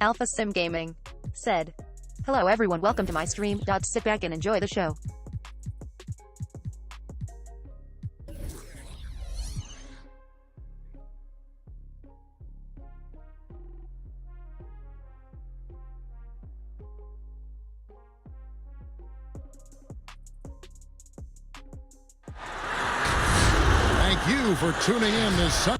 Alpha Sim Gaming said, "Hello everyone, welcome to my stream. Sit back and enjoy the show." Thank you for tuning in this Sunday.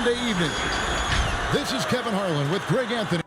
Evening. This is Kevin Harlan with Greg Anthony.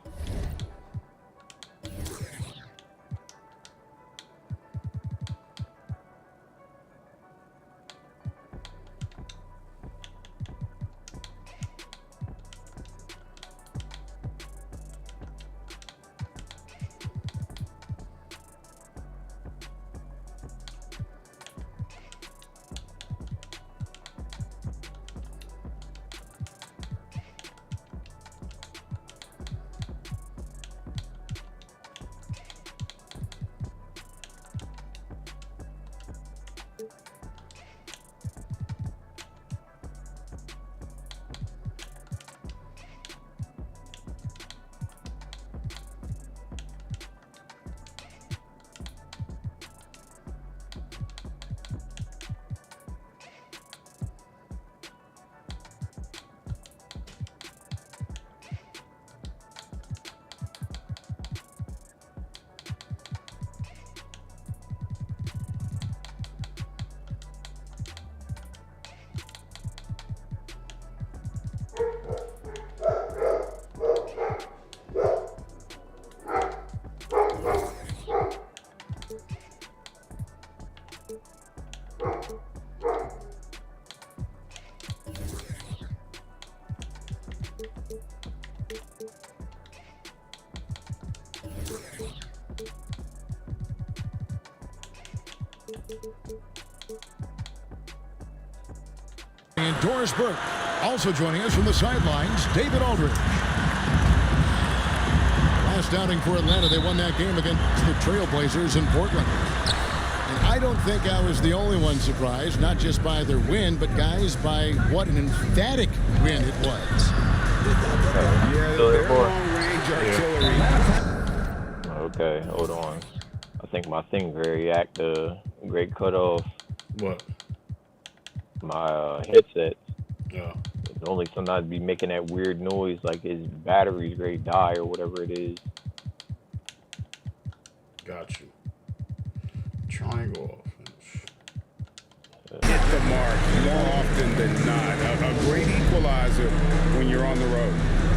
And Doris Burke. Also joining us from the sidelines, David Aldridge. Last outing for Atlanta, they won that game against the Trailblazers in Portland. And I don't think I was the only one surprised, not just by their win, but guys, by what an emphatic win it was. Yeah, they're long-range artillery. Okay, hold on. I think my thing very active. Great cutoff. What? My headset. Yeah. Only sometimes be making that weird noise like his battery's ready to die or whatever it is. Got you. Triangle offense. Hit the mark more often than not. A great equalizer when you're on the road.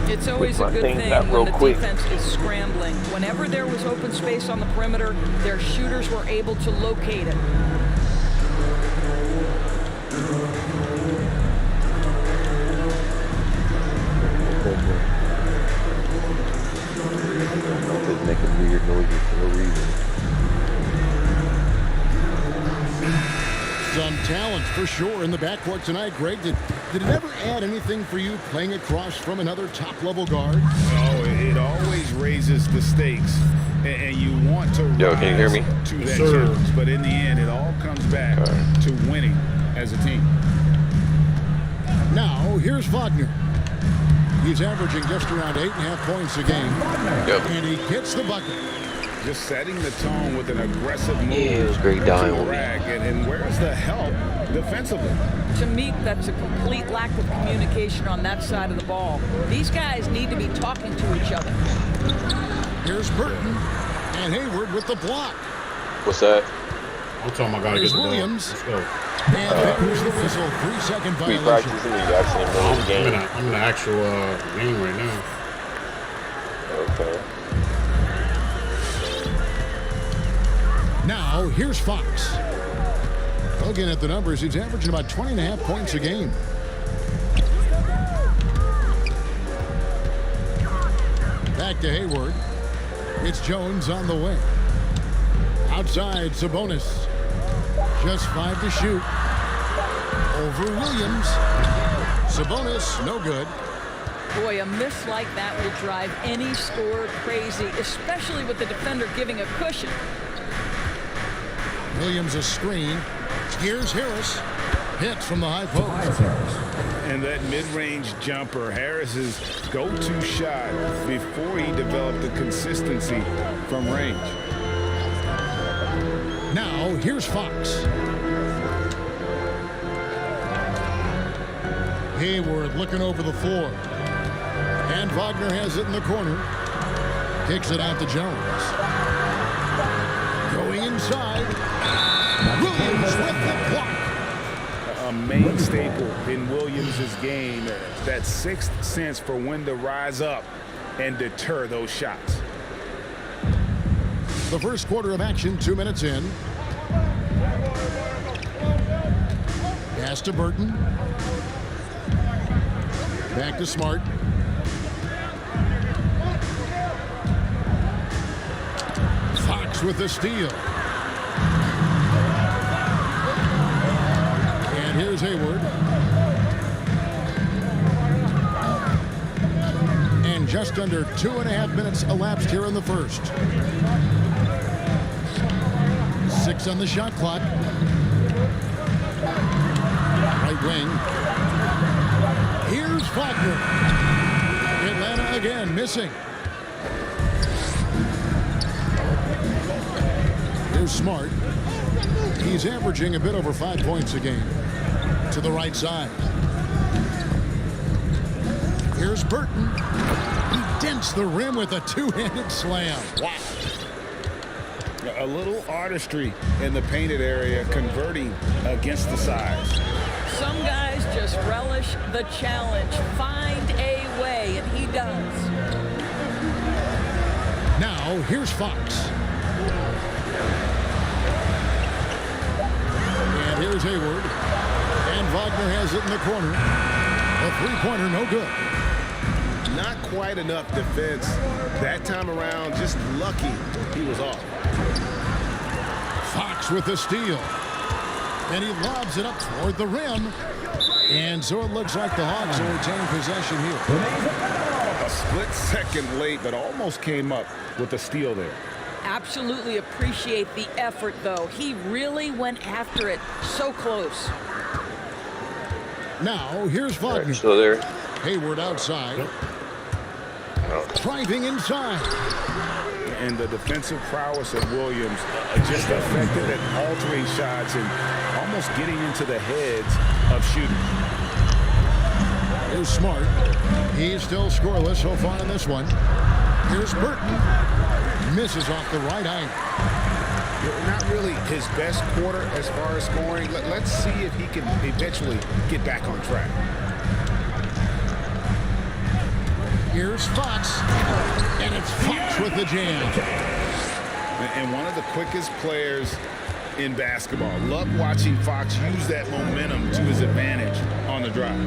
It's always a good thing when the defense is scrambling. Whenever there was open space on the perimeter, their shooters were able to locate it. It's making weird noises for no reason. Some talent for sure in the backcourt tonight, Greg. Did it ever add anything for you playing across from another top-level guard? Oh, it always raises the stakes, and you want to rise can you hear me? to that challenge. But in the end, it all comes back to winning as a team. Now, here's Wagner. He's averaging just around 8.5 points a game. And he gets the bucket. Just setting the tone with an aggressive move. Yeah, it was great dying on me. And where's the help defensively? To me, that's a complete lack of communication on that side of the ball. These guys need to be talking to each other. Here's Burton. And Hayward with the block. What's that? I'm talking about gotta Here's get the ball. Williams. Let's go. And here's the whistle. 3-second We violation. practicing the actually in the game. I'm in the actual game right now. Okay. Now, here's Fox. Looking at the numbers, he's averaging about 20.5 points a game. Back to Hayward. It's Jones on the wing. Outside, Sabonis. Just 5 to shoot. Over Williams. Sabonis, no good. Boy, a miss like that will drive any scorer crazy, especially with the defender giving a cushion. Williams a screen. Here's Harris. Hits from the high post. And that mid-range jumper, Harris's go-to shot before he developed the consistency from range. Now, here's Fox. Hayward looking over the floor. And Wagner has it in the corner. Kicks it out to Jones. Going inside. Williams with the block. A main staple in Williams' game, that sixth sense for when to rise up and deter those shots. The first quarter of action, 2 minutes in. Pass to Burton. Back to Smart. Fox with the steal. And here's Hayward. And just under 2.5 minutes elapsed here in the first. 6 on the shot clock. Right wing. Here's Wagner. Atlanta again missing. Here's Smart. He's averaging a bit over 5 points a game. To the right side. Here's Burton. He dents the rim with a two-handed slam. Wow. A little artistry in the painted area, converting against the size. Some guys just relish the challenge. Find a way, and he does. Now, here's Fox. And here's Hayward. And Wagner has it in the corner. A three-pointer, no good. Not quite enough defense that time around. Just lucky he was off. Fox with the steal. And he lobs it up toward the rim. And so it looks like the Hawks will retain possession here. A split second late, but almost came up with a steal there. Absolutely appreciate the effort, though. He really went after it. So close. Now, here's Wagner. Still there. Hayward outside. Driving inside. And the defensive prowess of Williams just effective at altering shots and almost getting into the heads of shooters. Here's Smart. He's still scoreless so far in this one. Here's Burton. Misses off the right eye. Not really his best quarter as far as scoring. Let's see if he can eventually get back on track. Here's Fox. And it's Fox with the jam. And one of the quickest players in basketball. Love watching Fox use that momentum to his advantage on the drive.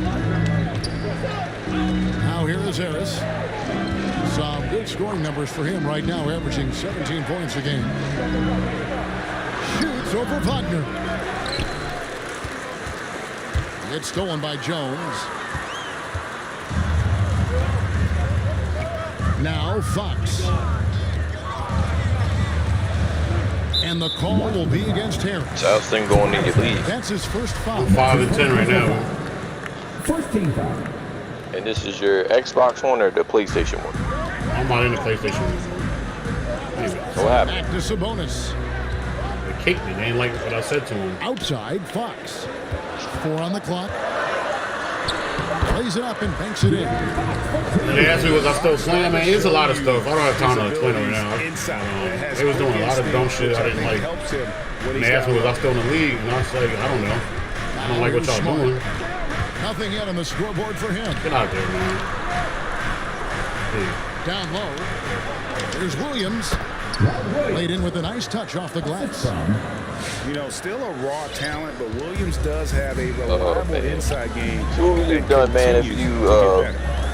Now here is Harris. Some good scoring numbers for him right now, averaging 17 points a game. Shoots over Wagner. It's stolen by Jones. Now Fox. And the call will be against Harris. South thing going in your lead. That's his first foul. 5 and 10 right now. First team foul. And this is your Xbox one or the PlayStation one? I'm not in the PlayStation one. Anyway, What happened? Back to Sabonis. they kicked me. They ain't like what I said to him. Outside, Fox. 4 on the clock. Plays it up and banks it in. And they asked me was I still playing. Man, it's a lot of stuff. I don't have time to explain it right now. They was doing a lot of dumb shit I didn't like. And they asked me was I still in the league, and I was like, I don't know. I don't like what y'all doing. Nothing yet on the scoreboard for him. Get out there, man. Hey. Down low. There's Williams. Laid in with a nice touch off the glass. You know, still a raw talent, but Williams does have a reliable inside game. So what would you have done, man, if you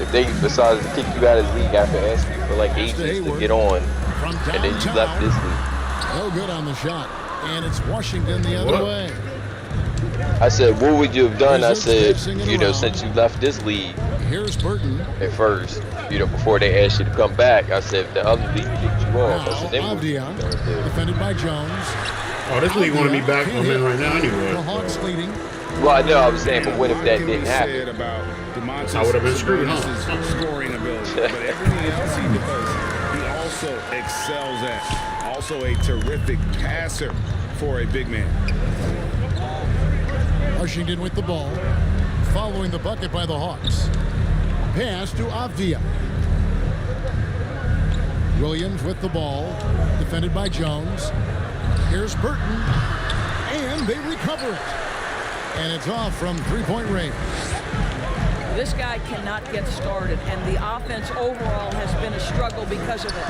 if they decided to kick you out of the league after asking you for like ages to get on, and then you left this league? No good on the shot, and it's Washington the other way. I said, what would you have done? I said, you know, since you left this league Here's Burton. at first, you know, before they asked you to come back, I said, if the other league kicked you off, I said, then what you Avdia, gonna do? defended by Jones. Oh, this league wanted me back. I'm in right now anyway. The Hawks leading. Well, I know I was saying, but what if that didn't happen? I would have been screwed, huh? Scoring ability, but everything else he does, he also excels at. Also a terrific passer for a big man. Washington with the ball. Following the bucket by the Hawks. Pass to Avdia. Williams with the ball. Defended by Jones. Here's Burton. And they recover it. And it's off from three-point range. This guy cannot get started, and the offense overall has been a struggle because of it.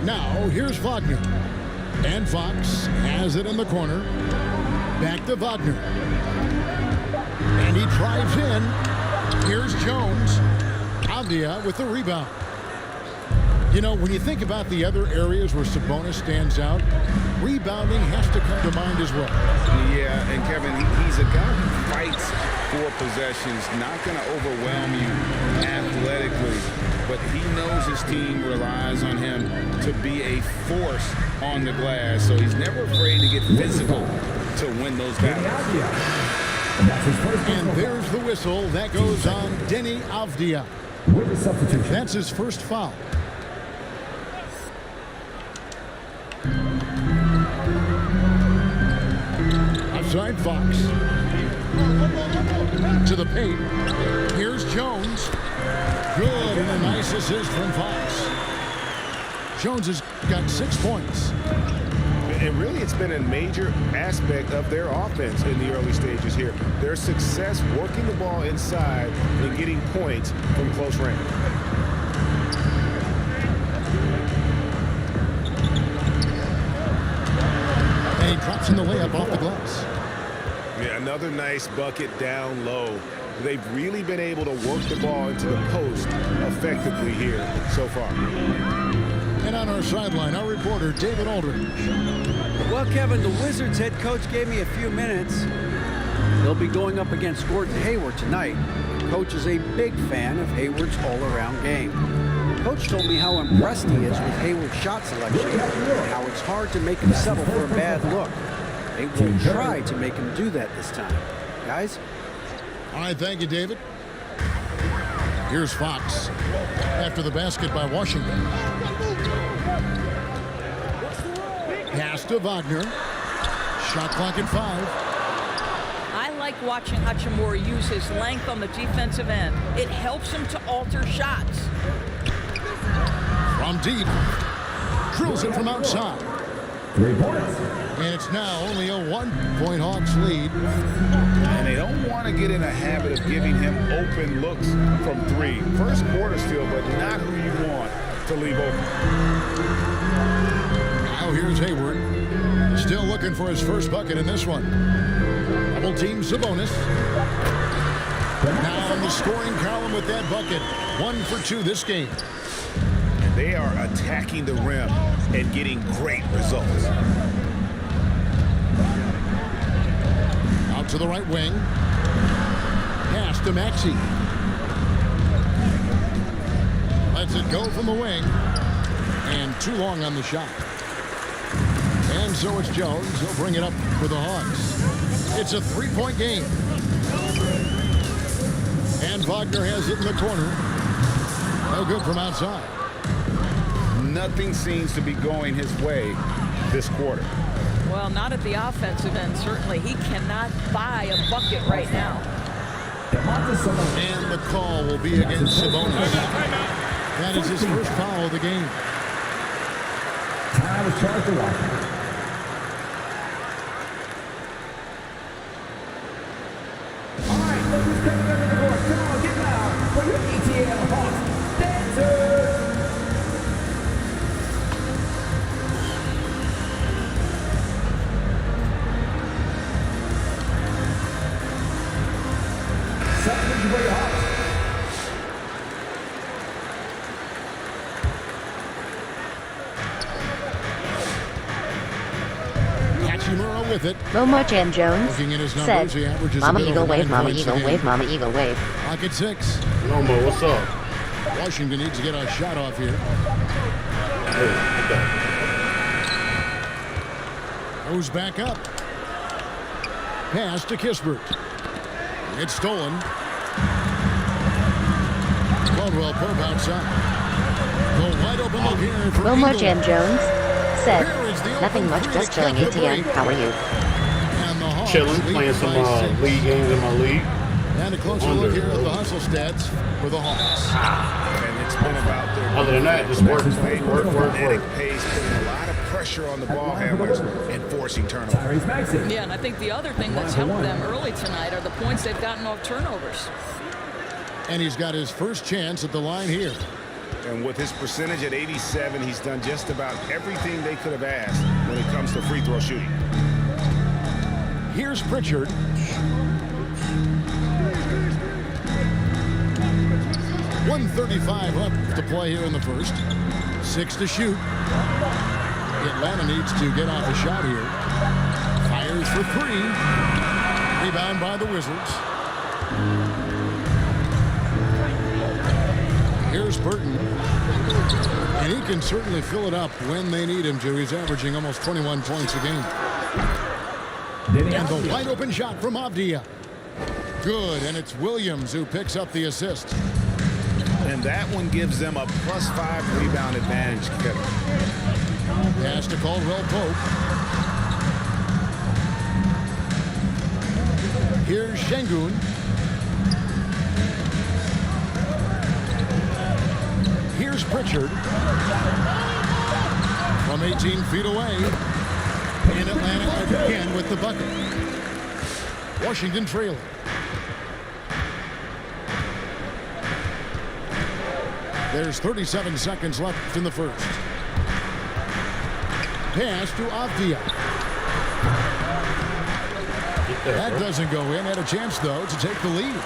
Now, here's Wagner. And Fox has it in the corner. Back to Wagner. And he drives in. Here's Jones. Avdia with the rebound. You know, when you think about the other areas where Sabonis stands out, rebounding has to come to mind as well. Yeah, and Kevin, he's a guy who fights for possessions, not going to overwhelm you athletically, but he knows his team relies on him to be a force on the glass, so he's never afraid to get physical to win those battles. And there's the whistle. That goes on Denny Avdia. That's his first foul. Outside Fox. To the paint. Here's Jones. Good, and a nice assist from Fox. Jones has got 6 points. And really, it's been a major aspect of their offense in the early stages here. Their success working the ball inside and getting points from close range. And he drops in the layup off the glass. Yeah, another nice bucket down low. They've really been able to work the ball into the post effectively here so far. And on our sideline, our reporter, David Aldridge. Well, Kevin, the Wizards head coach gave me a few minutes. They'll be going up against Gordon Hayward tonight. Coach is a big fan of Hayward's all-around game. Coach told me how impressed he is with Hayward's shot selection and how it's hard to make him settle for a bad look. They will try to make him do that this time. Guys? All right, thank you, David. Here's Fox after the basket by Washington. Pass to Wagner. Shot clock at 5. I like watching Hachimura use his length on the defensive end. It helps him to alter shots. From deep. Drills it from outside. 3 points. And it's now only a 1-point Hawks lead. And they don't want to get in a habit of giving him open looks from 3. First quarter still, but not who you want to leave open. Now here's Hayward. Still looking for his first bucket in this one. Double team Sabonis. Now in the scoring column with that bucket. 1 for 2 this game. And they are attacking the rim and getting great results. Out to the right wing. Pass to Maxey. Lets it go from the wing. And too long on the shot. And so it's Jones. He'll bring it up for the Hawks. It's a 3-point game. And Wagner has it in the corner. No good from outside. Nothing seems to be going his way this quarter. Well, not at the offensive end, certainly. He cannot buy a bucket right now. And the call will be against Sabonis. That is his first foul of the game. Time is charged to Washington. All right, let's just come together the board. Come on, get loud for your ETL Hawks dancers. Hachimura with it. Momo Jones Looking at his said, numbers, he averages Mama a bit Eagle over wave, 9 Mama points Eagle a game. wave, Mama Eagle wave. Clock at 6. Nomo, what's up? Washington needs to get a shot off here. Hey, okay. Goes back up. Pass to Kispert. It's stolen. Caldwell Pope outside. The wide open look here for Momo Eagle. Jones said, Here is the nothing open much, three just to chilling cap the ATM. break. How are you? And the Hawks Chilling, lead playing some by 6. league games in my league. And a closer look here at the hustle stats for the Hawks. And it's been about their Other than that, just work. frenetic pace, putting a lot of pressure on the ball handlers and forcing turnovers. Tyrese Maxey. Yeah, and I think the other thing that's helped them early tonight are the points they've gotten off turnovers. And he's got his first chance at the line here. And with his percentage at 87, he's done just about everything they could have asked when it comes to free throw shooting. Here's Pritchard. .135 left to play here in the first. 6 to shoot. Atlanta needs to get off a shot here. Fires for 3. Rebound by the Wizards. Here's Burton. And he can certainly fill it up when they need him to. He's averaging almost 21 points a game. And the wide open shot from Avdia. Good, and it's Williams who picks up the assist. And that one gives them a +5 rebound advantage, Kevin. Pass to Caldwell Pope. Here's Şengün. Here's Pritchard. From 18 feet away. And Atlanta again with the bucket. Washington trailing. There's 37 seconds left in the first. Pass to Avdia. That doesn't go in. Had a chance, though, to take the lead.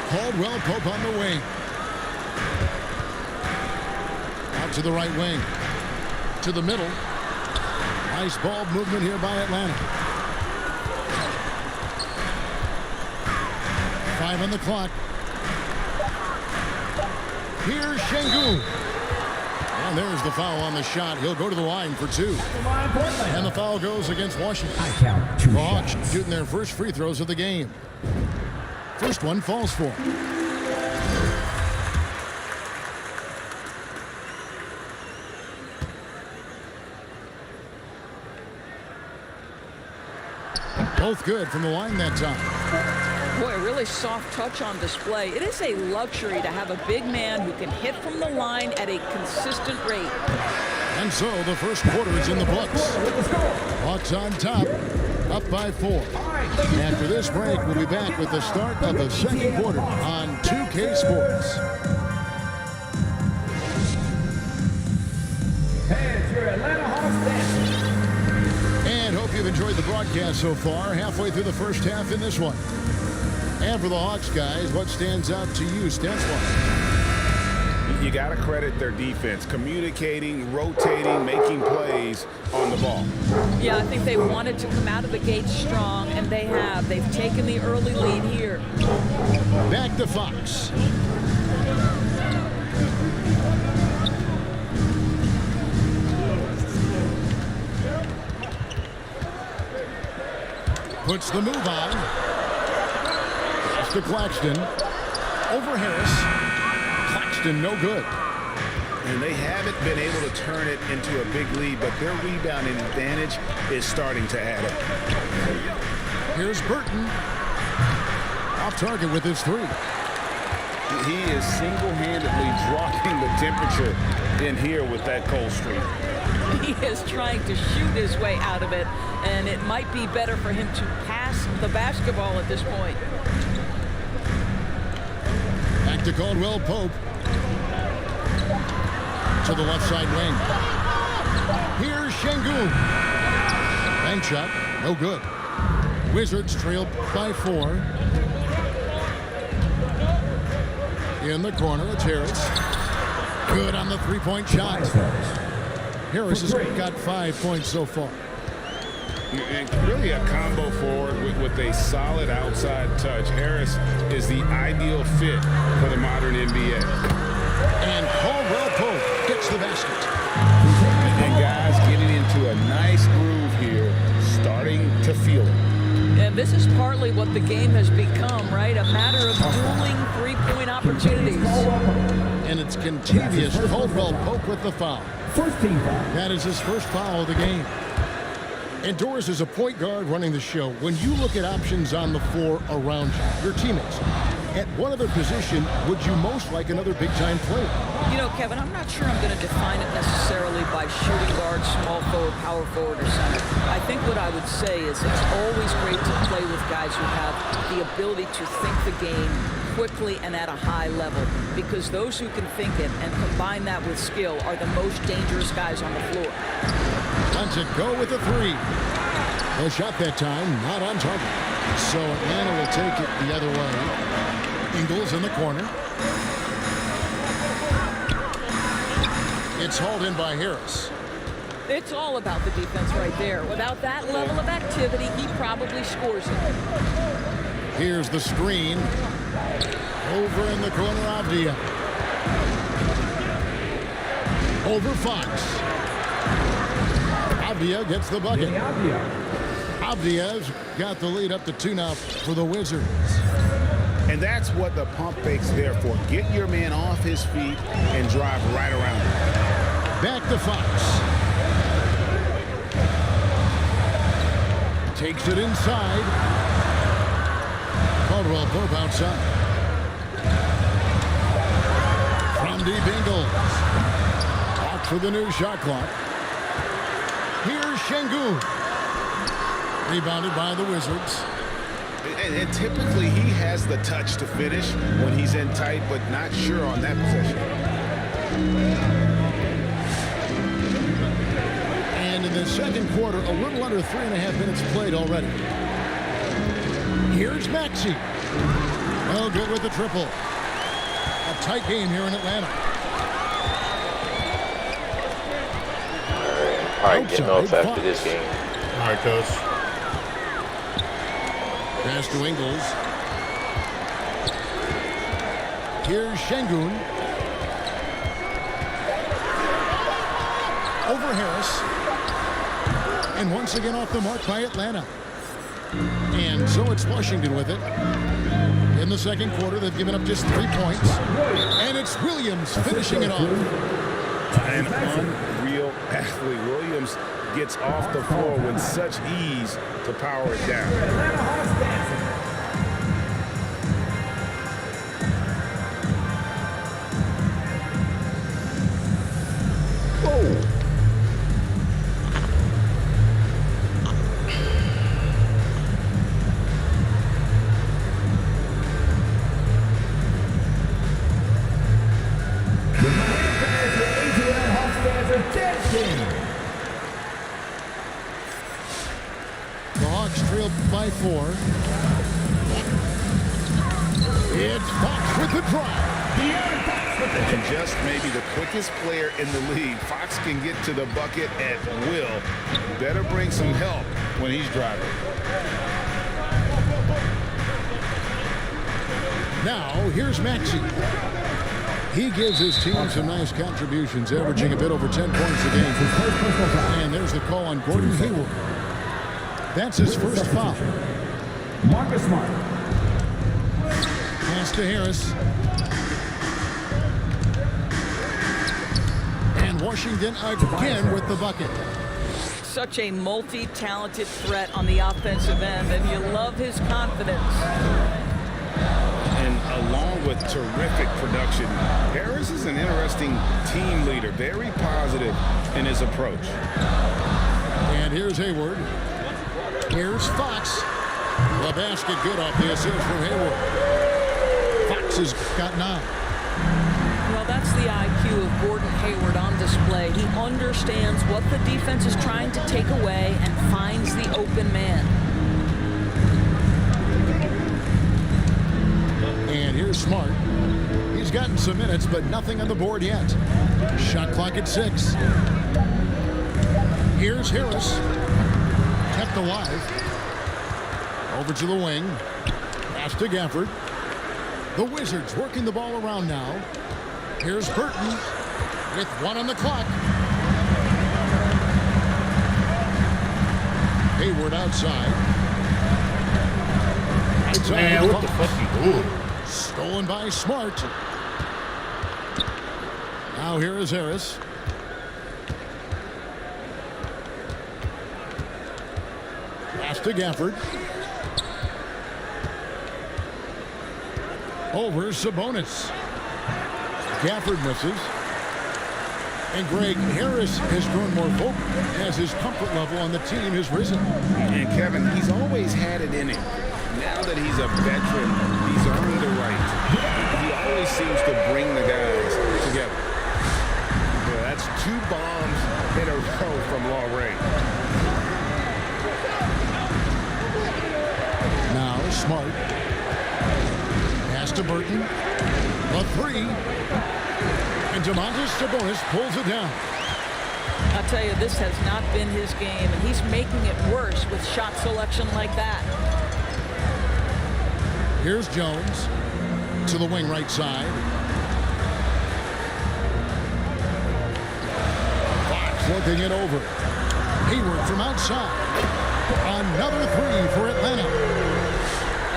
Caldwell Pope on the wing. Out To the right wing. To the middle. Nice ball movement here by Atlanta. 5 on the clock. Here's Şengün. And there's the foul on the shot. He'll go to the line for 2. And the foul goes against Washington. The Hawks shooting their first free throws of the game. First one falls for. Both good from the line that time. Boy, a really soft touch on display. It is a luxury to have a big man who can hit from the line at a consistent rate. And so the first quarter is in the books. Hawks on top, up by 4. After this break, we'll be back with the start of the second quarter on 2K Sports. And your Atlanta Hawks dancing. And hope you've enjoyed the broadcast so far. Halfway through the first half in this one. And for the Hawks guys, what stands out to you, Stensler? You got to credit their defense, communicating, rotating, making plays on the ball. Yeah, I think they wanted to come out of the gate strong, and they have. They've taken the early lead here. Back to Fox. Puts the move on. It's to Claxton. Over Harris. Claxton no good. And they haven't been able to turn it into a big lead, but their rebounding advantage is starting to add up. Here's Burton. Off target with his 3. He is single-handedly dropping the temperature in here with that cold streak. He is trying to shoot his way out of it, and it might be better for him to pass the basketball at this point. Back to Caldwell Pope. To the left side wing. Here's Şengün. Bank shot, no good. Wizards trail by 4. In the corner, it's Harris. Good on the 3-point shot. Harris has got 5 points so far. And really a combo forward with a solid outside touch. Harris is the ideal fit for the modern NBA. And Caldwell Pope gets the basket. And guys getting into a nice groove here, starting to feel it. And this is partly what the game has become, right? A matter of dueling three-point opportunities. And it's contagious. Caldwell Pope with the foul. First team foul. That is his first foul of the game. And Doris is a point guard running the show. When you look at options on the floor around you, your teammates, at what other position would you most like another big-time player? You know, Kevin, I'm not sure I'm going to define it necessarily by shooting guard, small forward, power forward, or center. I think what I would say is it's always great to play with guys who have the ability to think the game quickly and at a high level, because those who can think it and combine that with skill are the most dangerous guys on the floor. Lets it go with the 3. No shot that time, not on target. So Atlanta will take it the other way. Ingles in the corner. It's hauled in by Harris. It's all about the defense right there. Without that level of activity, he probably scores it. Here's the screen. Over in the corner, Avdia. Over Fox. Avdia gets the bucket. Avdia's got the lead up to 2 now for the Wizards. And that's what the pump fake's there for. Get your man off his feet and drive right around him. Back to Fox. Takes it inside. Caldwell Pope outside. From deep Ingles. Back for the new shot clock. Here's Şengün. Rebounded by the Wizards. And typically he has the touch to finish when he's in tight, but not sure on that possession. And in the second quarter, a little under 3.5 minutes played already. Here's Maxey. Well, good with the triple. A tight game here in Atlanta. Probably getting off after this game. All right, coach. Pass to Ingles. Here's Şengün. Over Harris. And once again off the mark by Atlanta. And so it's Washington with it. In the second quarter, they've given up just 3 points. And it's Williams finishing it off. An unreal athlete. Williams gets off the floor with such ease to power it down. Oh. The Hawks trailed by 4. It's Fox with the drive. And just maybe the quickest player in the league. Fox can get to the bucket at will. Better bring some help when he's driving. Now, here's Maxey. He gives his team some nice contributions, averaging a bit over 10 points a game. And there's the call on Gordon Hayward. That's his first foul. Marcus Smart. Pass to Harris. And Washington again with the bucket. Such a multi-talented threat on the offensive end, and you love his confidence. And along with terrific production, Harris is an interesting team leader, very positive in his approach. And here's Hayward. Here's Fox. The basket good off the assist from Hayward. Fox has got 9. Well, that's the IQ of Gordon Hayward on display. He understands what the defense is trying to take away and finds the open man. And here's Smart. He's gotten some minutes, but nothing on the board yet. Shot clock at 6. Here's Harris. Kept alive. Over to the wing. Pass to Gafford. The Wizards working the ball around now. Here's Burton with 1 on the clock. Hayward outside. Man, what the fuck you doing? Stolen by Smart. Now here is Harris. Pass to Gafford. Over Sabonis. Gafford misses. And Greg, Harris has grown more vocal as his comfort level on the team has risen. And Kevin, he's always had it in him. Now that he's a veteran, he's earned the right. He always seems to bring the guys together. Yeah, that's 2 bombs in a row from long range. Now Smart. Pass to Burton. A 3. And Domantas Sabonis pulls it down. I'll tell you, this has not been his game, and he's making it worse with shot selection like that. Here's Jones to the wing right side. Fox looking it over. Hayward from outside. Another 3 for Atlanta.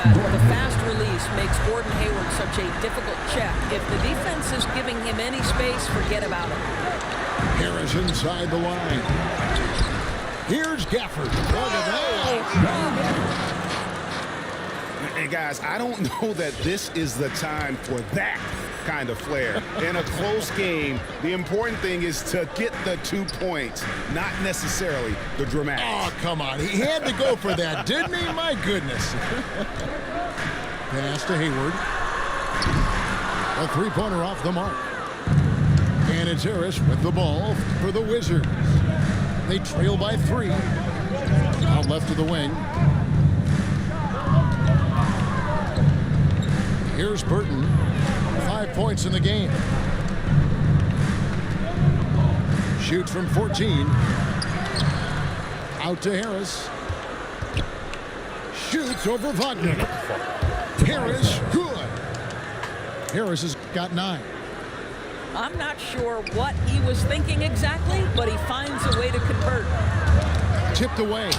The fast release makes Gordon Hayward such a difficult check. If the defense is giving him any space, forget about it. Harris inside the line. Here's Gafford. Look at that. Hey, guys, I don't know that this is the time for that kind of flair. In a close game, the important thing is to get the 2 points, not necessarily the dramatic. Oh, come on. He had to go for that, didn't he? My goodness. Pass to Hayward. A 3-pointer off the mark. And it's Harris with the ball for the Wizards. They trail by 3. Out left of the wing. Here's Burton. 5 points in the game. Shoots from 14. Out to Harris. Shoots over Wagner. Harris, good. Harris has got 9. I'm not sure what he was thinking exactly, but he finds a way to convert. Tipped away.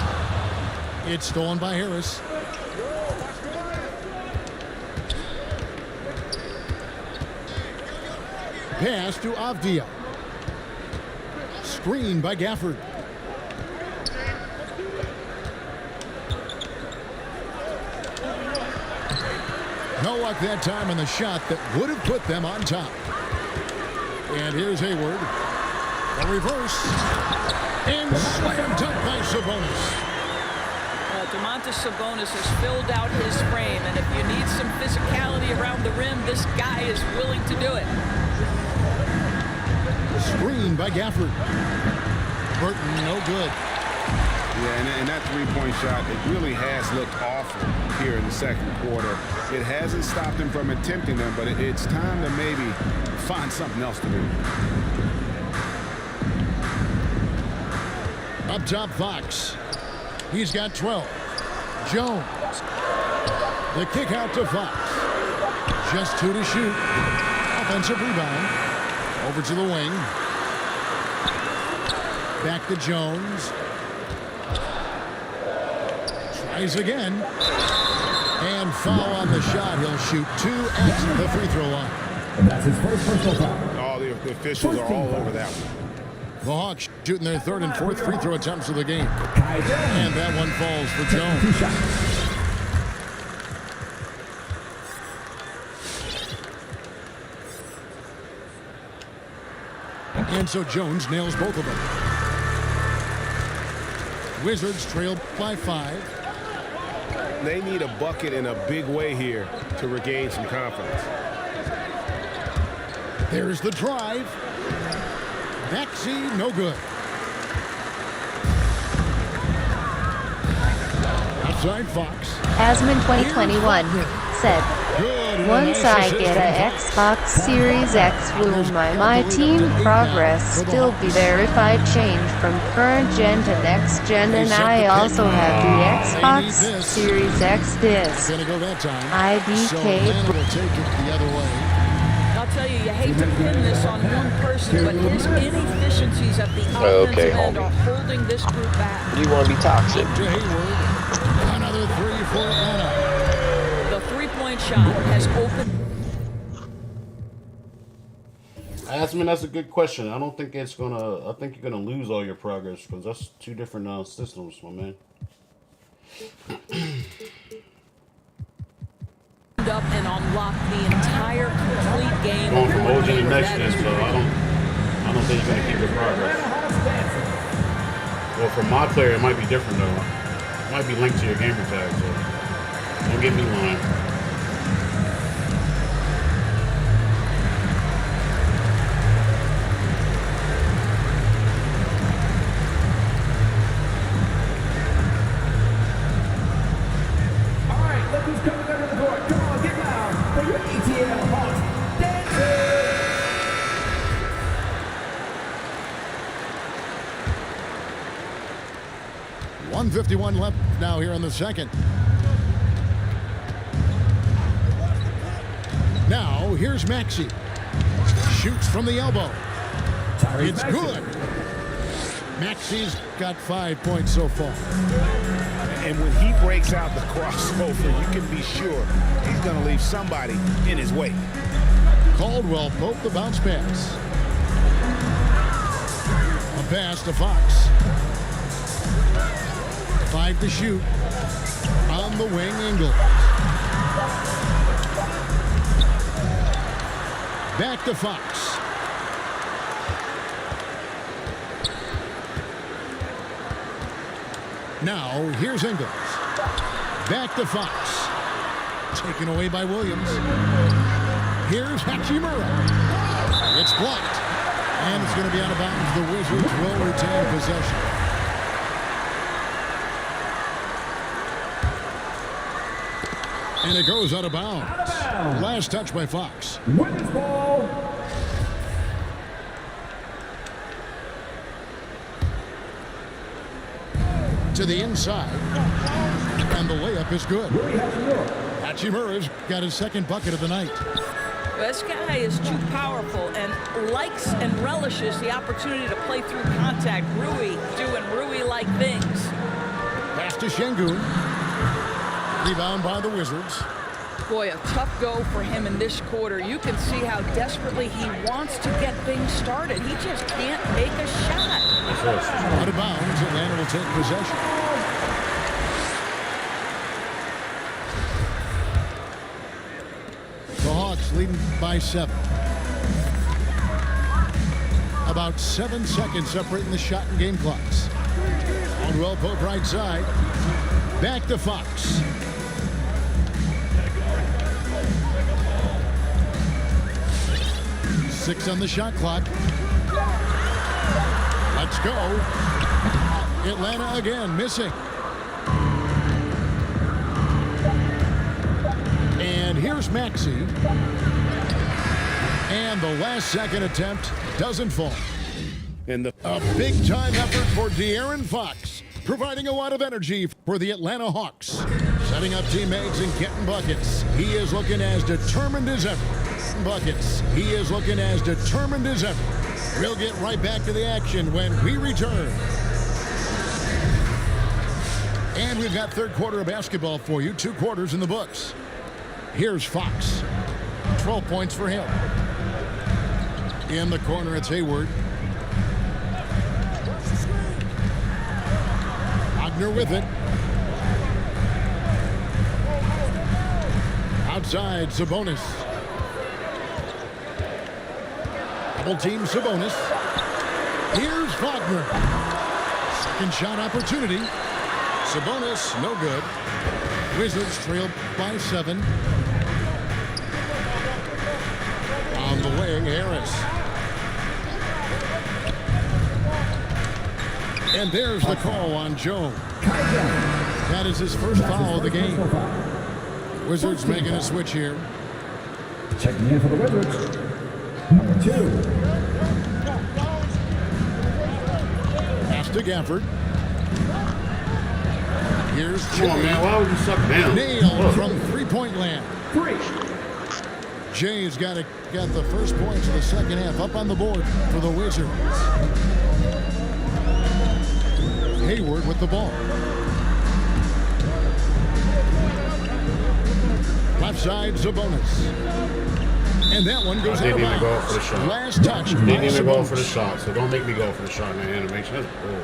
It's stolen by Harris. Pass to Avdia. Screen by Gafford. No luck that time on the shot that would have put them on top. And here's Hayward. A reverse. And slammed up by Sabonis. Domantas Sabonis has filled out his frame, and if you need some physicality around the rim, this guy is willing to do it. Screen by Gafford. Burton, no good. Yeah, and that three-point shot, it really has looked awful here in the second quarter. It hasn't stopped him from attempting them, but it's time to maybe find something else to do. Up top, Fox. He's got 12. Jones. The kick out to Fox. Just 2 to shoot. Offensive rebound. Over to the wing. Back to Jones. Tries again. And foul on the shot. He'll shoot 2 at the free throw line. And that's his first personal foul. All the officials are all over that one. The Hawks shooting their 3rd and 4th free throw attempts of the game. And that one falls for Jones. And so Jones nails both of them. Wizards trail by 5. They need a bucket in a big way here to regain some confidence. There's the drive. Maxey, no good. Outside Fox. Asman 2021 said, once I get a Xbox Series X, will my team progress still be verified change from current gen to next gen, and I also have the Xbox Series X disc. IDK. Will take it the other way. I'll tell you, you hate to pin this on one person, but his inefficiencies at the offensive end are holding this group back. You want to be toxic. To Hayward. Another 3 for Atlanta. The three-point shot has opened. Asman, that's a good question. I don't think it's gonna. I think you're gonna lose all your progress because that's 2 different systems, my man. Up and unlock the entire complete game. Going from OG to next gen, so I don't think you're gonna keep your progress. Well, for my player, it might be different though. It might be linked to your gamer tag, so don't get me lying. All right, look who's coming under the court. Come on, get loud for your ATL Hawks. Dancing! 1:51 left now here in the second. Now here's Maxey. Shoots from the elbow. It's good. Maxey's got 5 points so far. And when he breaks out the crossover, you can be sure he's going to leave somebody in his way. Caldwell poked the bounce pass. A pass to Fox. 5 to shoot. On the wing, Ingles. Back to Fox. Now, here's Ingles. Back to Fox. Taken away by Williams. Here's Hachimura. It's blocked. And it's going to be out of bounds. The Wizards will retain possession. And it goes out of bounds. Last touch by Fox. Wizards ball. to the inside. And the layup is good. Hachimura's got his second bucket of the night. This guy is too powerful and likes and relishes the opportunity to play through contact. Rui doing Rui-like things. Pass to Şengün. Rebound by the Wizards. Boy, a tough go for him in this quarter. You can see how desperately he wants to get things started. He just can't make a shot. Out of bounds, Atlanta will take possession. The Hawks leading by 7. About 7 seconds separating the shot and game clocks. Caldwell Pope right side. Back to Fox. Six on the shot clock. Let's go. Atlanta again missing. And here's Maxey. And the last second attempt doesn't fall. A big-time effort for De'Aaron Fox, providing a lot of energy for the Atlanta Hawks. Setting up teammates and getting buckets. He is looking as determined as ever. Buckets. He is looking as determined as ever. We'll get right back to the action when we return. And we've got third quarter of basketball for you. 2 quarters in the books. Here's Fox. 12 points for him. In the corner, it's Hayward. Wagner with it. Outside, Sabonis. Double team Sabonis. Here's Wagner. Second shot opportunity. Sabonis, no good. Wizards trail by 7. On the wing, Harris. And there's the call on Joe. That is his first foul of the game. Wizards making a switch here. Checking in for the Wizards. Number 2. Pass to Gafford. Here's Come on, man. Why would you suck down? Nailed from three-point land. 3. Jay's got the first points of the second half up on the board for the Wizards. Hayward with the ball. Left side, Sabonis. And that one goes out of bounds. Go for the shot. Last touch. Didn't even go for the shot, so don't make me go for the shot in the animation. That's bull.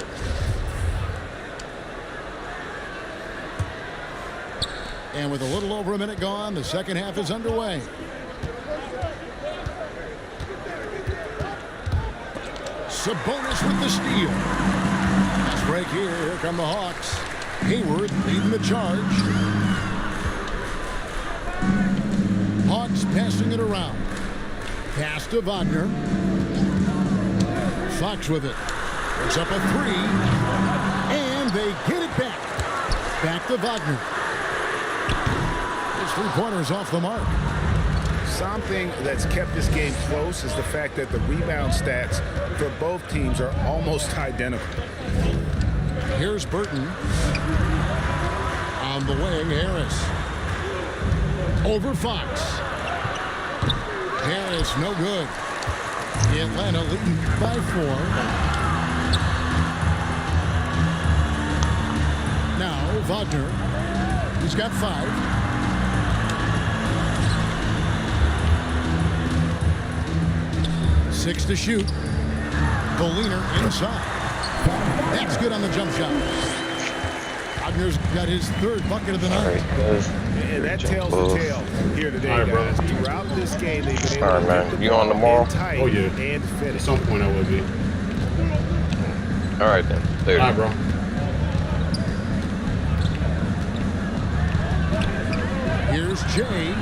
And with a little over a minute gone, the second half is underway. Sabonis with the steal. Let's break here. Here come the Hawks. Hayward leading the charge. Hawks passing it around. Pass to Wagner. Fox with it. Puts up a 3. And they get it back. Back to Wagner. His 3-pointers off the mark. Something that's kept this game close is the fact that the rebound stats for both teams are almost identical. Here's Burton. On the wing, Harris. Over Fox. Harris, no good. Atlanta leading by 4. Now, Wagner. He's got 5. Six to shoot. Boliner inside. That's good on the jump shot. Wagner's got his 3rd bucket of the night. And that tells the tale here today, guys. Throughout this game, they've been able to man. get the You on tomorrow? tight Oh, yeah. and finish. At some point I will be. All right, then. Later. All right, bro. Here's Jay.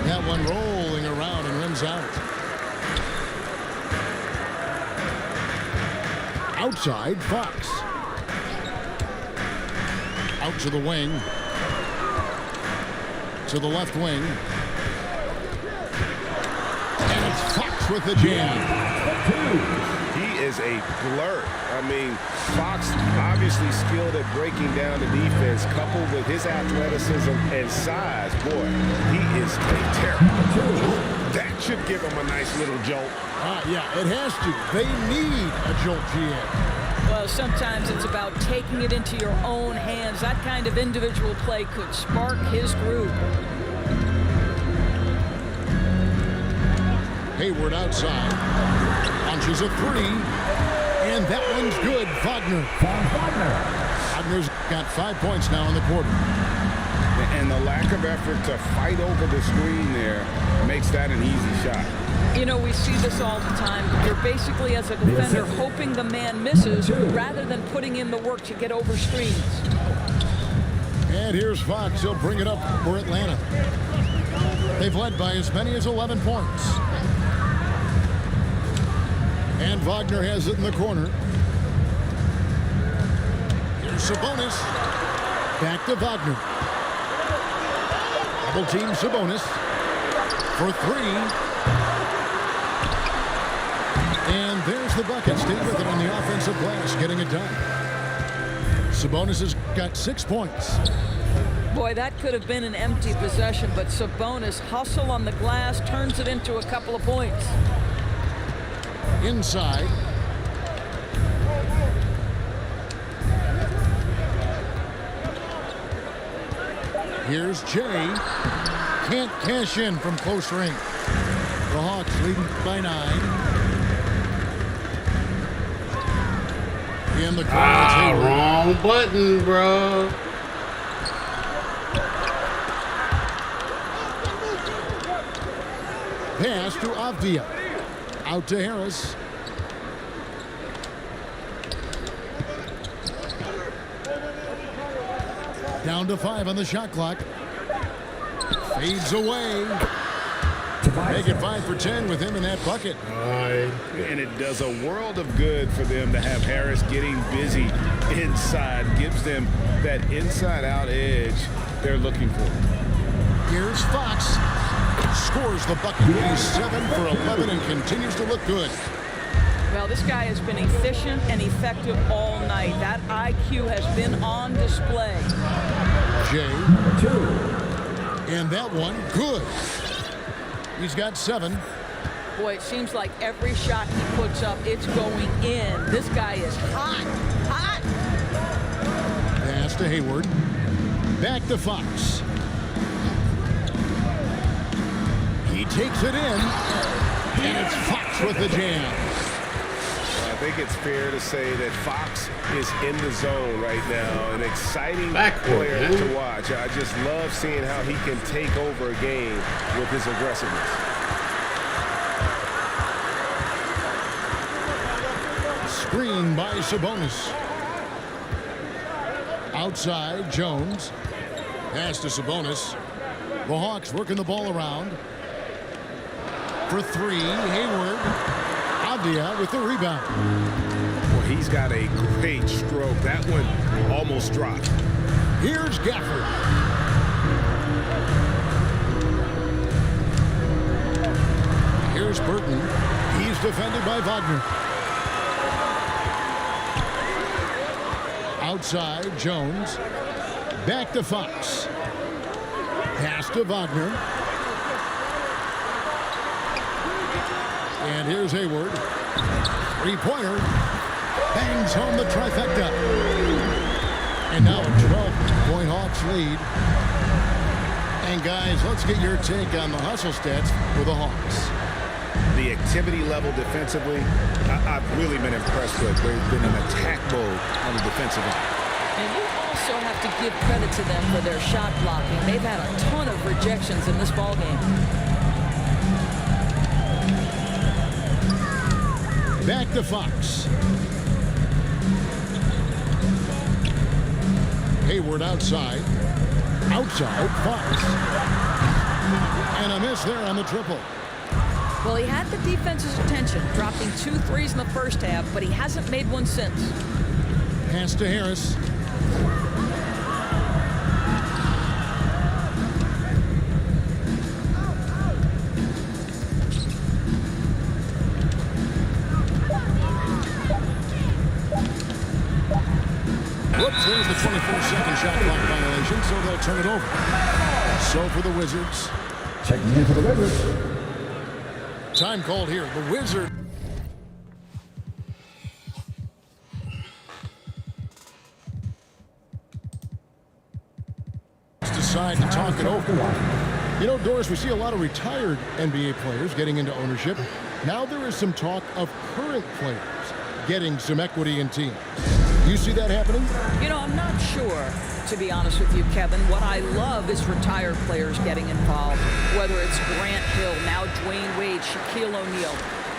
That one rolling around and rims out. Outside, Fox. Out to the wing. To the left wing. And it's Fox with the jam. He is a blur. I mean, Fox obviously skilled at breaking down the defense, coupled with his athleticism and size. Boy, he is a terror. That should give him a nice little jolt. Yeah, it has to. They need a jolt, GM. Well, sometimes it's about taking it into your own hands. That kind of individual play could spark his group. Hayward outside. Launches a three. And that one's good. Wagner. Wagner's got 5 points now in the quarter. And the lack of effort to fight over the screen there makes that an easy shot. You know, we see this all the time. You're basically, as a defender, hoping the man misses rather than putting in the work to get over screens. And here's Fox. He'll bring it up for Atlanta. They've led by as many as 11 points. And Wagner has it in the corner. Here's Sabonis. Back to Wagner. Double team Sabonis for three. And there's the bucket. Stay with it on the offensive glass, getting it done. Sabonis has got 6 points. Boy, that could have been an empty possession, but Sabonis hustle on the glass, turns it into a couple of points. Inside. Here's Jay. Can't cash in from close range. The Hawks leading by 9. In the corner. Wrong button, bro. Pass to Avdia. Out to Harris. Down to 5 on the shot clock. Fades away. Make it 5 for 10 with him in that bucket. And it does a world of good for them to have Harris getting busy inside. Gives them that inside-out edge they're looking for. Here's Fox. Scores the bucket. He's 7 for 11 and continues to look good. Well, this guy has been efficient and effective all night. That IQ has been on display. Jay. And that one, good. He's got 7. Boy, it seems like every shot he puts up, it's going in. This guy is hot. Pass to Hayward. Back to Fox. He takes it in. And it's Fox with the jam. I think it's fair to say that Fox is in the zone right now. An exciting player to watch. I just love seeing how he can take over a game with his aggressiveness. Screen by Sabonis. Outside, Jones. Pass to Sabonis. The Hawks working the ball around. For 3, Hayward. Avdia with the rebound. Well, he's got a great stroke. That one almost dropped. Here's Gafford. Here's Burton. He's defended by Wagner. Outside, Jones. Back to Fox. Pass to Wagner. And here's Hayward. Three-pointer. Bangs home the trifecta. And now a 12-point Hawks lead. And guys, let's get your take on the hustle stats for the Hawks. The activity level defensively, I've really been impressed with. They've been in attack mode on the defensive end. And you also have to give credit to them for their shot blocking. They've had a ton of rejections in this ballgame. Back to Fox. Hayward outside. Outside, Fox. And a miss there on the triple. Well, he had the defense's attention, dropping 2 threes in the first half, but he hasn't made one since. Pass to Harris. There's the 24-second shot clock violation, so they'll turn it over. So for the Wizards. Checking in for the Wizards. Time called here. The Wizards decide to talk it over. You know, Doris, we see a lot of retired NBA players getting into ownership. Now there is some talk of current players getting some equity in teams. You see that happening? You know, I'm not sure, to be honest with you, Kevin. What I love is retired players getting involved, whether it's Grant Hill, now Dwayne Wade, Shaquille O'Neal.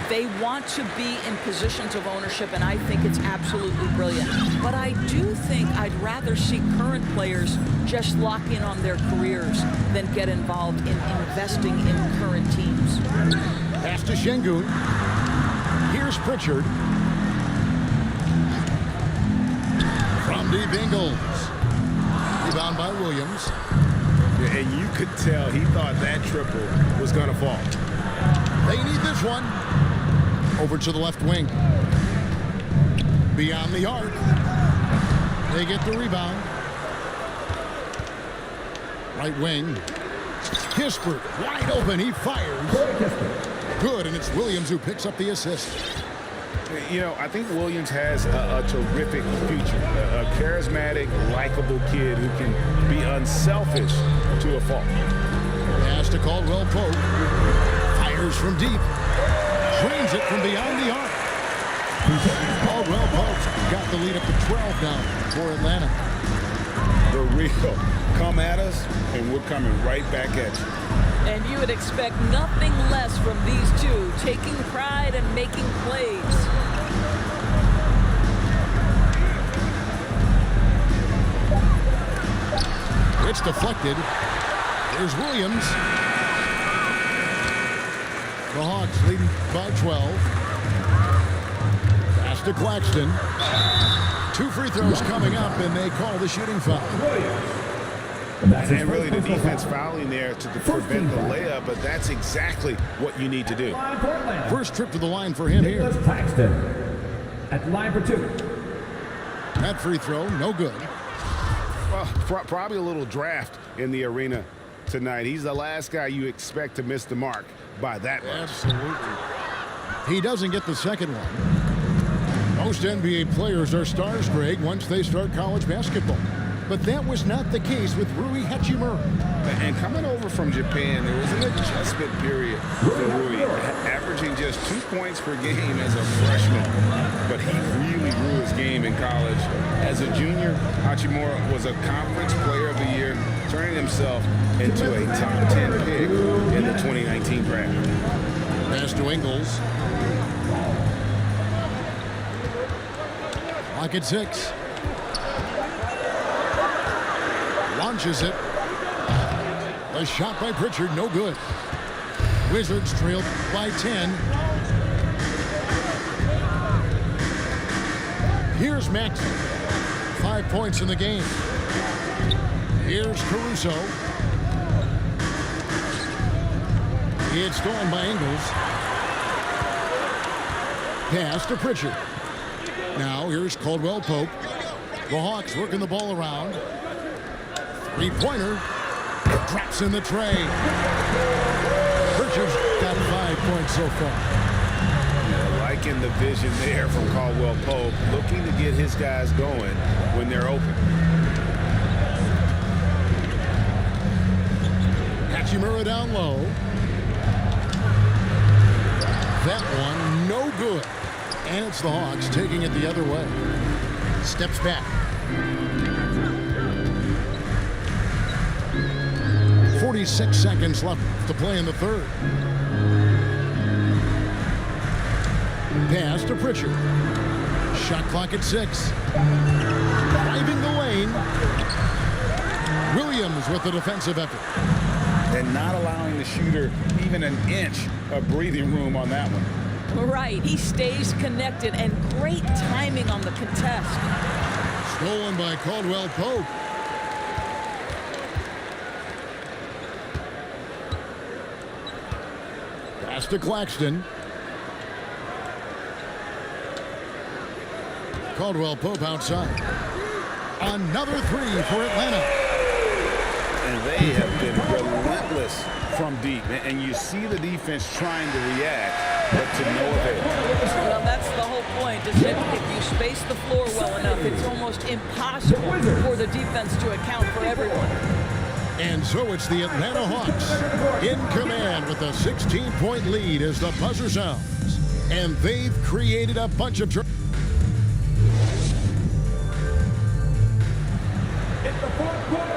They want to be in positions of ownership, and I think it's absolutely brilliant. But I do think I'd rather see current players just lock in on their careers than get involved in investing in current teams. Pass to Şengün. Here's Pritchard. From deep Ingles. Rebound by Williams. Yeah, and you could tell he thought that triple was going to fall. They need this one. Over to the left wing. Beyond the arc. They get the rebound. Right wing. Kispert wide open. He fires. Good, and it's Williams who picks up the assist. You know, I think Williams has a terrific future. A charismatic, likable kid who can be unselfish to a fault. Pass to Caldwell Pope. Fires from deep. Drains it from beyond the arc. Caldwell Pope's got the lead up to 12 now for Atlanta. The real come at us, and we're coming right back at you. And you would expect nothing less from these two, taking pride and making plays. It's deflected. There's Williams. The Hawks leading by 12. Pass to Claxton. 2 free throws coming up, and they call the shooting foul. And really the defense fouling there to prevent the layup, but that's exactly what you need to do. First trip to the line for him here. Claxton at the line for 2. That free throw, no good. Well, probably a little draft in the arena tonight. He's the last guy you expect to miss the mark by that much. Absolutely. He doesn't get the second one. Most NBA players are stars, Greg, once they start college basketball. But that was not the case with Rui Hachimura. And coming over from Japan, there was an adjustment period for Rui, averaging just 2 points per game as a freshman. But he really grew his game in college. As a junior, Hachimura was a conference player of the year, turning himself into a top 10 pick in the 2019 draft. Pass to Ingles. Lock at 6. Launches it. A shot by Pritchard, no good. Wizards trailed by 10. Here's Maxey. 5 points in the game. Here's Caruso. It's stolen by Ingles. Pass to Pritchard. Now here's Caldwell Pope. The Hawks working the ball around. Three-pointer. Drops in the tray. Pritchard's got 5 points so far. Liking the vision there from Caldwell Pope, looking to get his guys going when they're open. Hachimura down low. That one, no good. And it's the Hawks taking it the other way. Steps back. 46 seconds left to play in the third. Pass to Pritchard. Shot clock at 6. Driving the lane. Williams with the defensive effort. And not allowing the shooter even an inch of breathing room on that one. Right, he stays connected, and great timing on the contest. Stolen by Caldwell Pope. Pass to Claxton. Caldwell Pope outside. Another three for Atlanta. And they have been relentless from deep. And you see the defense trying to react, but to no avail. Well, that's the whole point, isn't it? If you space the floor well enough, it's almost impossible for the defense to account for everyone. And so it's the Atlanta Hawks in command with a 16-point lead as the buzzer sounds. And they've created a bunch of...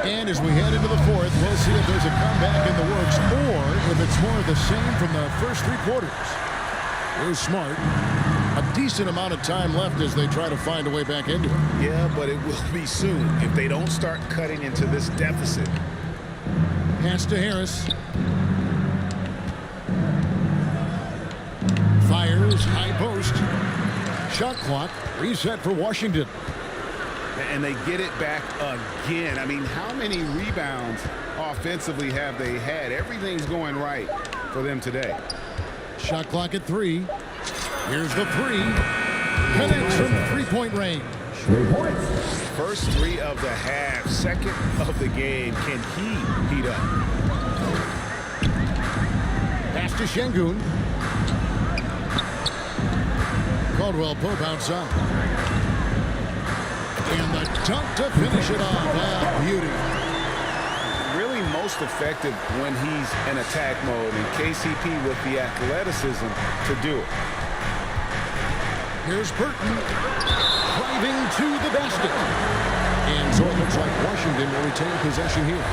And as we head into the fourth, we'll see if there's a comeback in the works or if it's more of the same from the first three quarters. Here's Smart. A decent amount of time left as they try to find a way back into it. Yeah, but it will be soon if they don't start cutting into this deficit. Pass to Harris. Fires, high post. Shot clock reset for Washington. And they get it back again. I mean, how many rebounds offensively have they had? Everything's going right for them today. Shot clock at 3. Here's the 3. Connects from three-point range. 3 points. First 3 of the half, second of the game. Can he heat up? Pass to Şengün. Caldwell Pope outside. And the dunk to finish it off. Ah, beauty. Really most effective when he's in attack mode, and KCP with the athleticism to do it. Here's Burton driving to the basket. And so it looks like Washington will retain possession here.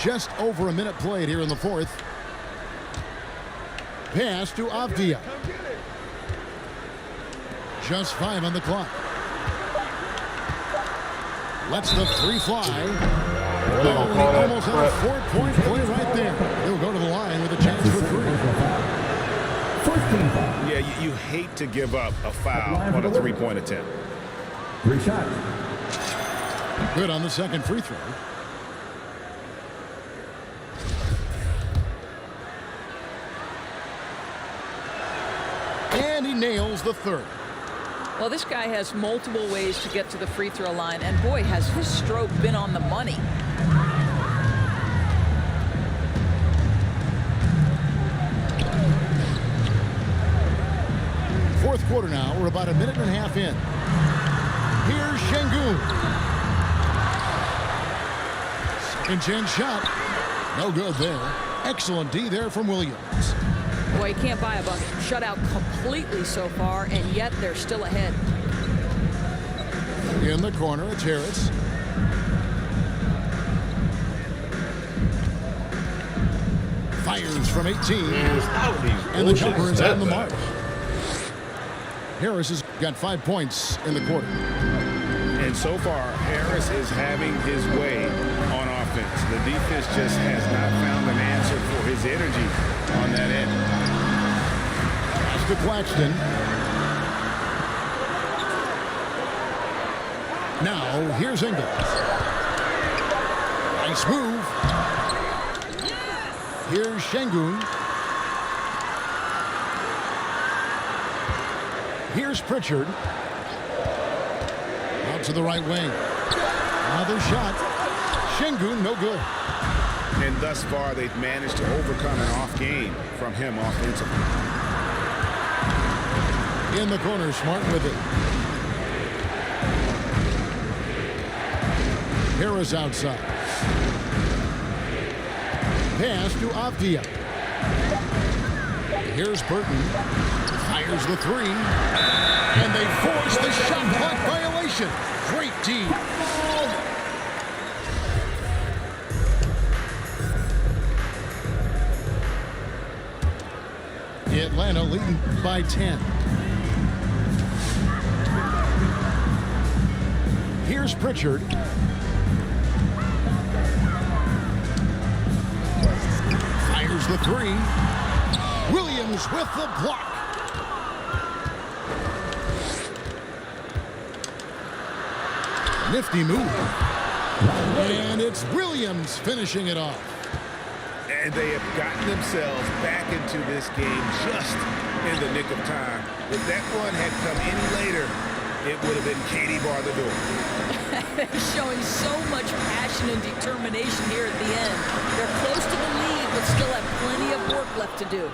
Just over a minute played here in the fourth. Pass to Avdia. Just 5 on the clock. Lets the 3 fly. Oh, he almost had a 4-point play right there. He'll go to the line with a chance for 3. Yeah, you hate to give up a foul on a 3-point attempt. 3 shots. Good on the second free throw. And he nails the third. Well, this guy has multiple ways to get to the free throw line, and boy, has his stroke been on the money. Fourth quarter now. We're about a minute and a half in. Here's Şengün. Second chance shot. No good there. Excellent D there from Williams. Boy, you can't buy a bucket. Shut out completely so far, and yet they're still ahead. In the corner, it's Harris. Fires from 18. And the jumper is on the mark. Harris has got 5 points in the quarter. And so far, Harris is having his way on offense. The defense just has not found an answer for his energy on that end. Pass to Claxton. Now, here's Ingles. Nice move. Here's Şengün. Here's Pritchard. Out to the right wing. Another shot. Şengün, no good. And thus far, they've managed to overcome an off game from him offensively. In the corner, Smart with it. Harris outside. Pass to Avdia. Here's Burton. Fires the 3. And they force the shot clock violation. Great team. Atlanta leading by 10. Here's Pritchard. Fires the 3. Williams with the block. Nifty move. And it's Williams finishing it off. And they have gotten themselves back into this game just in the nick of time. If that run had come any later, it would have been Katie bar the door. Showing so much passion and determination here at the end. They're close to the lead, but still have plenty of work left to do.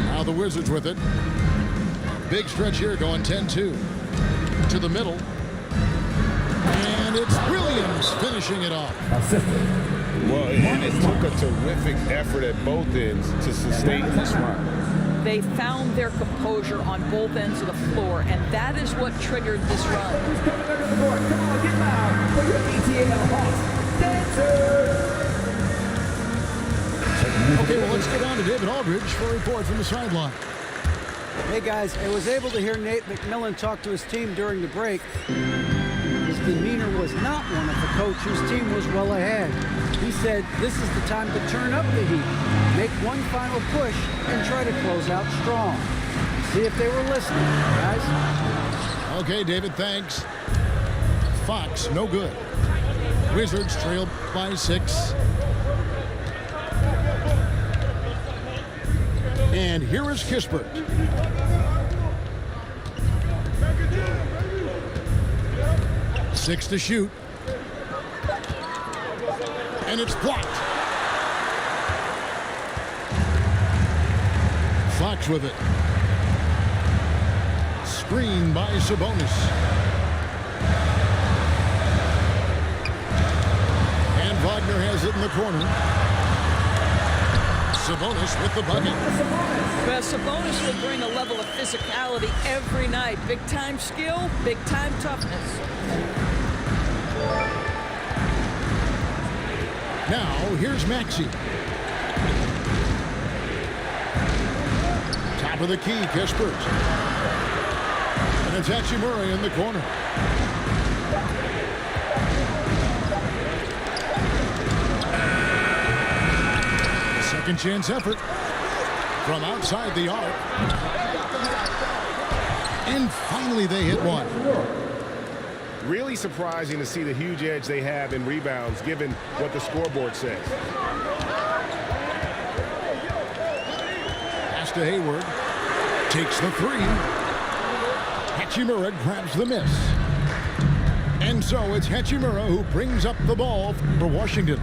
Now the Wizards with it. Big stretch here going 10-2. To the middle. And it's Williams finishing it off. Well, and it took a terrific effort at both ends to sustain this run. They found their composure on both ends of the floor, and that is what triggered this run. Who's coming under the board? Come on, get loud for your ETL Hawks dancers. Okay, well, let's get on to David Aldridge for a report from the sideline. Hey guys, I was able to hear Nate McMillan talk to his team during the break. His demeanor was not one of the coach whose team was well ahead. He said this is the time to turn up the heat, make one final push, and try to close out strong. See if they were listening, guys. Okay, David, thanks. Fox, no good. Wizards trail by 6. And here is Kispert. Six to shoot. And it's blocked. Fox with it. Screen by Sabonis. And Wagner has it in the corner. Sabonis with the bucket. Well, Sabonis will bring a level of physicality every night. Big-time skill, big-time toughness. Now, here's Maxey. Top of the key, Kispert. And it's Hachimura in the corner. Second chance effort from outside the arc. And finally they hit one. Really surprising to see the huge edge they have in rebounds given what the scoreboard says. Pass to Hayward. Takes the three. Hachimura grabs the miss. And so it's Hachimura who brings up the ball for Washington.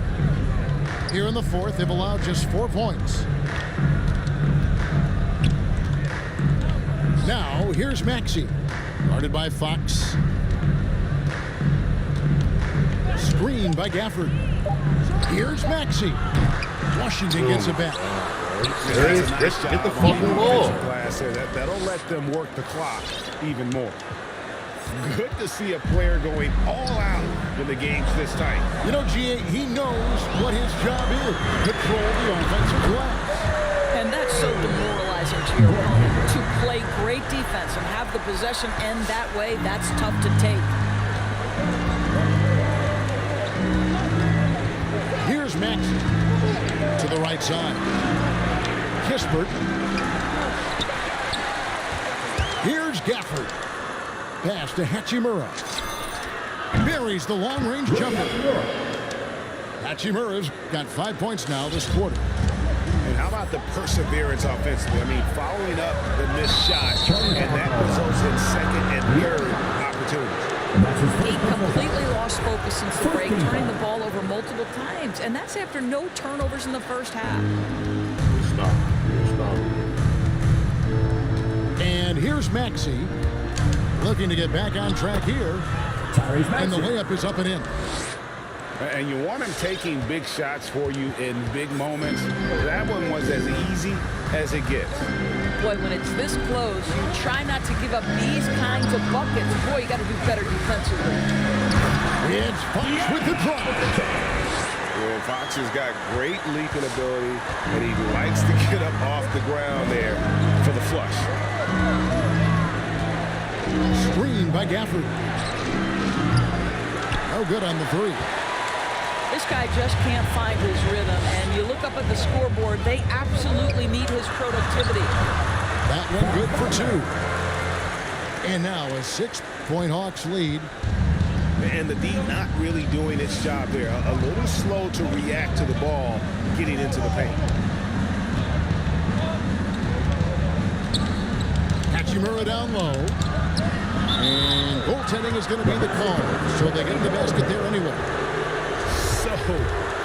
Here in the fourth, they've allowed just 4 points. Now, here's Maxey. Guarded by Fox. Screen by Gafford. Here's Maxey. Washington gets it back. Get the fucking ball. That'll let them work the clock even more. Good to see a player going all out when the game's this tight. You know, GA, he knows what his job is. Control the offensive glass. And that's so demoralizing to your opponent. To play great defense and have the possession end that way, that's tough to take. Here's Maxey to the right side. Kispert. Here's Gafford. Pass to Hachimura. Buries the long-range jumper. Hachimura's got 5 points now this quarter. And how about the perseverance offensively? I mean, following up the missed shot, and that results in second and third opportunities. He completely lost focus since the break, turning the ball over multiple times, and that's after no turnovers in the first half. Stop. And here's Maxey. Looking to get back on track here. And the layup is up and in. And you want him taking big shots for you in big moments. That one was as easy as it gets. Boy, when it's this close, you try not to give up these kinds of buckets. Boy, you got to do better defensively. It's Fox with the drop. Well, Fox has got great leaping ability, and he likes to get up off the ground there for the flush. Screen by Gafford. No good on the three. This guy just can't find his rhythm, and you look up at the scoreboard, they absolutely need his productivity. That one good for 2. And now a 6-point Hawks lead. And the D not really doing its job there. A little slow to react to the ball getting into the paint. Hachimura down low. And goaltending is going to be the call. So they get the basket there anyway. So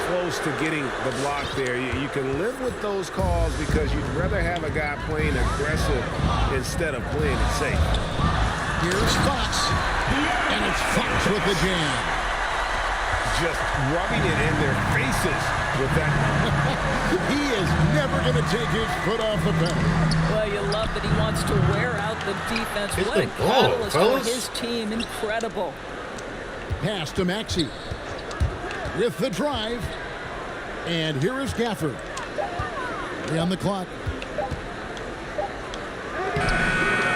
close to getting the block there. You can live with those calls because you'd rather have a guy playing aggressive instead of playing it safe. Here's Fox. And it's Fox with the jam. Just rubbing it in their faces with that. He is never going to take his foot off the pedal. Well, you love that he wants to wear out the defense. What a catalyst for his team. Incredible. Pass to Maxey. With the drive. And here is Gafford. 3 on the clock.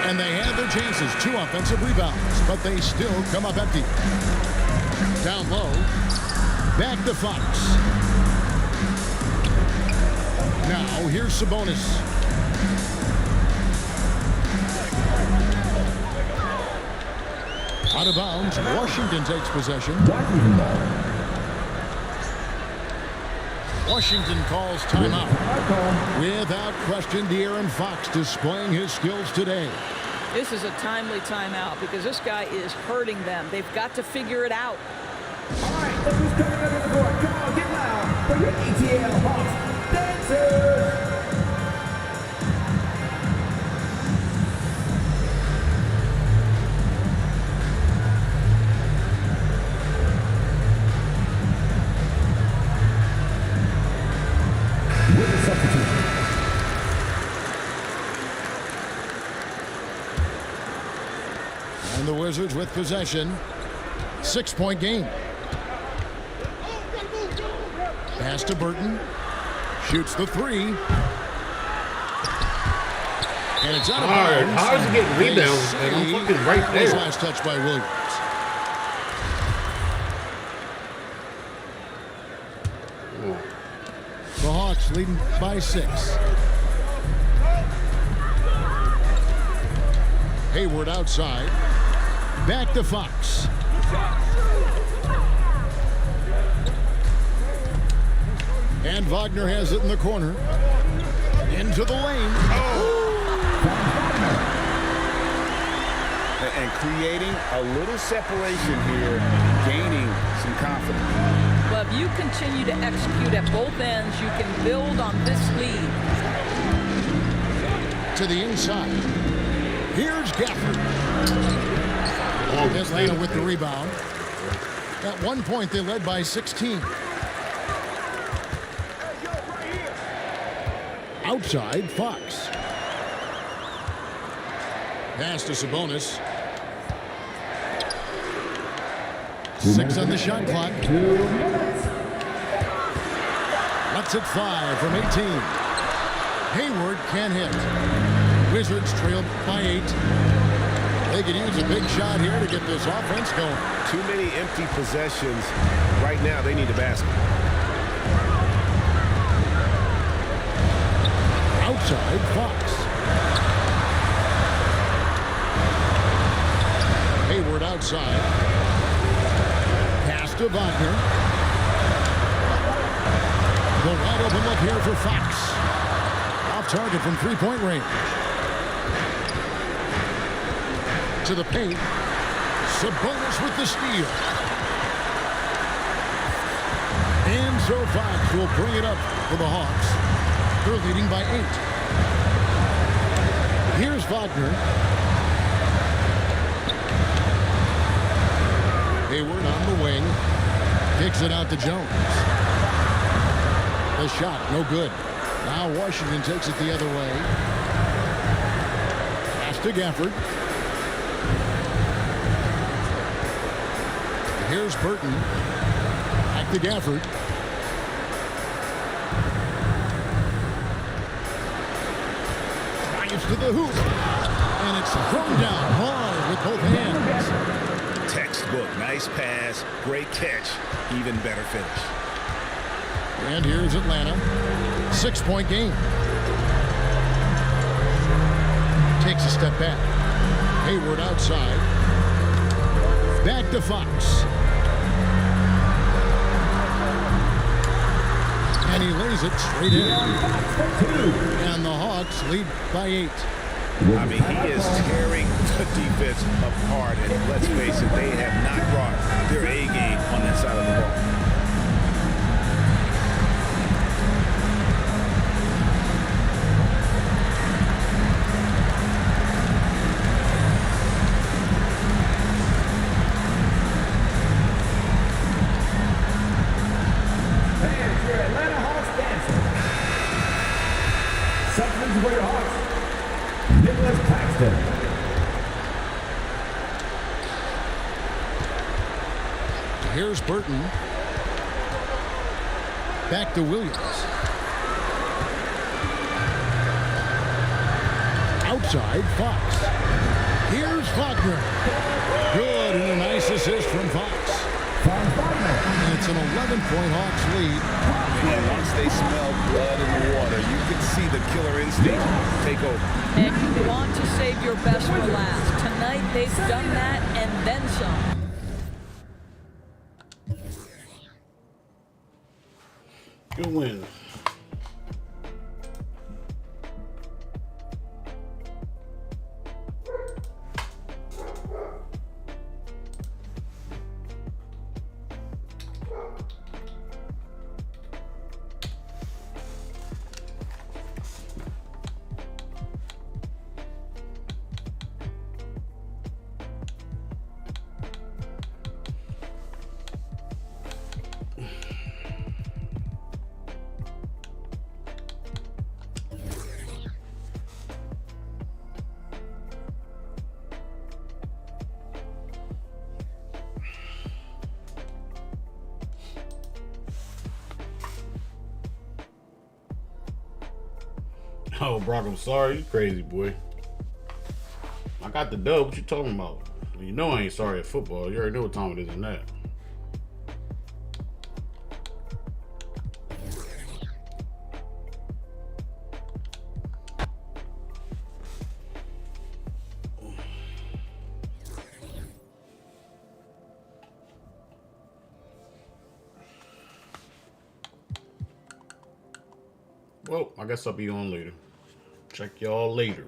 And they had their chances. 2 offensive rebounds. But they still come up empty. Down low. Back to Fox. Now here's Sabonis. Out of bounds. Washington takes possession. Washington calls timeout. Without question, De'Aaron Fox displaying his skills today. This is a timely timeout because this guy is hurting them. They've got to figure it out. All right, look who's coming up to the court. Come on, get loud for your ETL Hawks dancers. With a substitute. And the Wizards with possession. 6-point game. Pass to Burton. Shoots the 3. And it's out of bounds. How does he get rebounds? And I'm fucking right there. Last touch by Williams. The Hawks leading by 6. Hayward outside. Back to Fox. And Wagner has it in the corner. Into the lane. And creating a little separation here, gaining some confidence. Well, if you continue to execute at both ends, you can build on this lead. To the inside. Here's Gafford. Atlanta with the rebound. At one point, they led by 16. Outside, Fox. Pass to Sabonis. 6 on the shot clock. 2 minutes. Lets it fly from 18. Hayward can't hit. Wizards trail by 8. They could use a big shot here to get this offense going. Too many empty possessions. Right now, they need a basket. Outside, Fox. Hayward outside. Pass to Wagner. The wide open look here for Fox. Off target from 3-point range. To the paint. Sabonis with the steal. And so Fox will bring it up for the Hawks. They're leading by 8. Here's Wagner. Hayward on the wing. Kicks it out to Jones. The shot, no good. Now Washington takes it the other way. Pass to Gafford. Here's Burton. Back to Gafford. Drives to the hoop. And it's thrown down hard with both hands. Textbook. Nice pass. Great catch. Even better finish. And here's Atlanta. 6-point game. Takes a step back. Hayward outside. Back to Fox. And he lays it straight in. And the Hawks lead by 8. I mean, he is tearing the defense apart. And let's face it, they have not brought their A game on that side of the ball. Here's Burton. Back to Williams. Outside, Fox. Here's Faulkner. Good, and a nice assist from Fox. And it's an 11-point Hawks lead. And once they smell blood in the water, you can see the killer instinct take over. And you want to save your best for last. Tonight, they've done that and then some. Good win. Oh, Brock, I'm sorry. You crazy, boy. I got the dub. What you talking about? You know I ain't sorry at football. You already know what time it is in that. Well, I guess I'll be on later. Check y'all later.